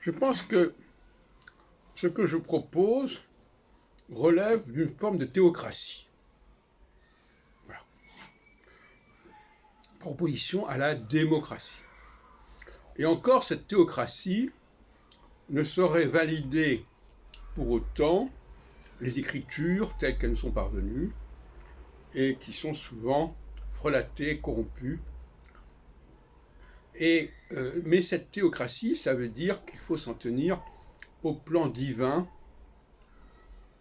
Je pense que ce que je propose relève d'une forme de théocratie. Voilà. Proposition à la démocratie. Et encore, cette théocratie ne saurait valider pour autant les écritures telles qu'elles nous sont parvenues et qui sont souvent frelatées, corrompues. Mais cette théocratie, ça veut dire qu'il faut s'en tenir au plan divin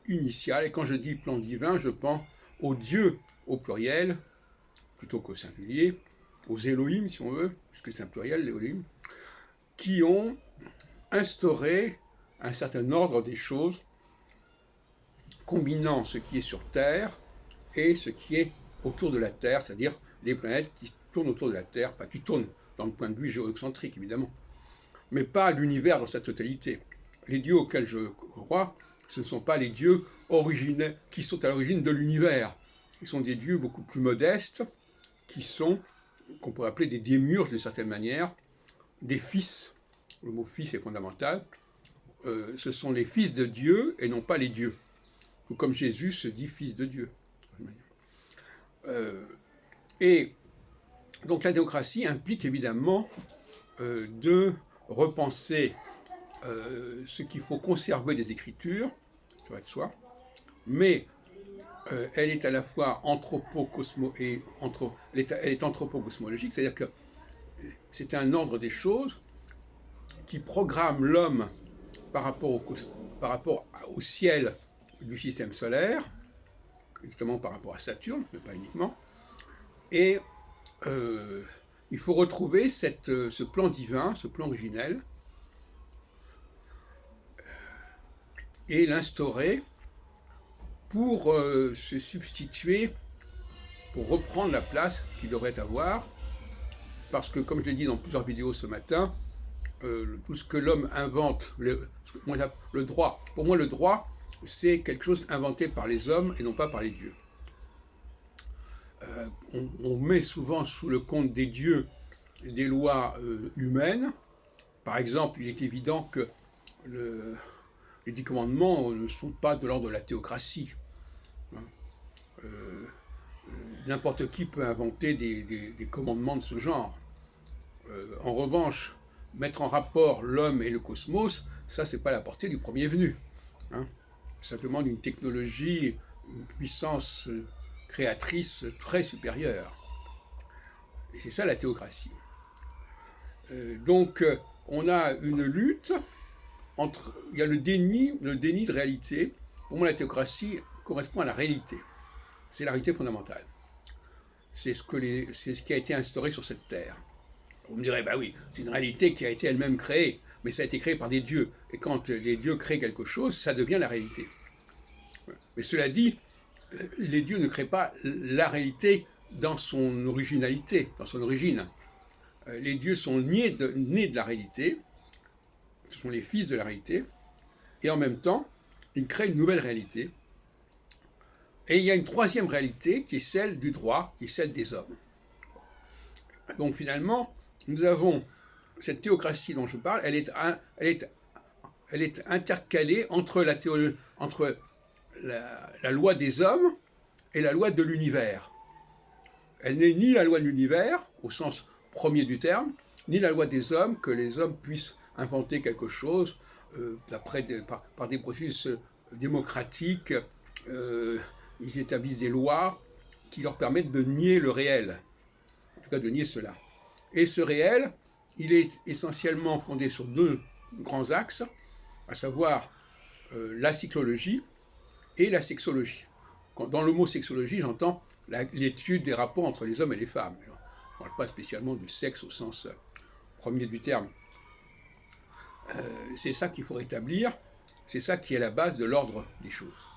initial. Et quand je dis plan divin, je pense aux dieux au pluriel, plutôt qu'au singulier, aux Elohim, si on veut, puisque c'est un pluriel, les Elohim, qui ont instauré un certain ordre des choses, combinant ce qui est sur Terre et ce qui est autour de la Terre, c'est-à-dire les planètes qui tournent autour de la Terre, enfin qui tournent dans le point de vue géocentrique, évidemment, mais pas l'univers dans sa totalité. Les dieux auxquels je crois, ce ne sont pas les dieux qui sont à l'origine de l'univers. Ils sont des dieux beaucoup plus modestes, qu'on pourrait appeler des démiurges d'une certaine manière, des fils. Le mot fils est fondamental. Ce sont les fils de Dieu et non pas les dieux. Ou comme Jésus se dit fils de Dieu. Et donc la théocratie implique évidemment de repenser ce qu'il faut conserver des Écritures, ça va de soi, mais elle est à la fois anthropo-cosmologique, c'est-à-dire que c'est un ordre des choses qui programme l'homme par rapport au ciel du système solaire, justement par rapport à Saturne, mais pas uniquement, et il faut retrouver ce plan divin, ce plan originel, et l'instaurer pour se substituer, pour reprendre la place qu'il devrait avoir, parce que, comme je l'ai dit dans plusieurs vidéos ce matin, tout ce que l'homme invente, le droit, pour moi le droit, c'est quelque chose inventé par les hommes et non pas par les dieux. On met souvent sous le compte des dieux des lois humaines. Par exemple, il est évident que les 10 commandements ne sont pas de l'ordre de la théocratie. N'importe qui peut inventer des commandements de ce genre. En revanche, mettre en rapport l'homme et le cosmos, ça, c'est pas la portée du premier venu. Ça demande une technologie, une puissance créatrice très supérieure. Et c'est ça la théocratie. Donc, on a une lutte entre... Il y a le déni de réalité. Pour moi, la théocratie correspond à la réalité. C'est la réalité fondamentale. C'est ce qui a été instauré sur cette terre. Vous me direz, bah oui, c'est une réalité qui a été elle-même créée, mais ça a été créé par des dieux. Et quand les dieux créent quelque chose, ça devient la réalité. Mais cela dit, les dieux ne créent pas la réalité dans son originalité, dans son origine. Les dieux sont nés de la réalité, ce sont les fils de la réalité, et en même temps, ils créent une nouvelle réalité. Et il y a une troisième réalité qui est celle du droit, qui est celle des hommes. Donc finalement, nous avons cette théocratie dont je parle, elle est intercalée entre la loi des hommes et la loi de l'univers. Elle n'est ni la loi de l'univers, au sens premier du terme, ni la loi des hommes, que les hommes puissent inventer quelque chose par des processus démocratiques. Ils établissent des lois qui leur permettent de nier le réel, en tout cas de nier cela. Et ce réel, il est essentiellement fondé sur 2 grands axes, à savoir la psychologie et la sexologie. Dans le mot sexologie, j'entends l'étude des rapports entre les hommes et les femmes. On ne parle pas spécialement du sexe au sens premier du terme. C'est ça qu'il faut rétablir, c'est ça qui est la base de l'ordre des choses.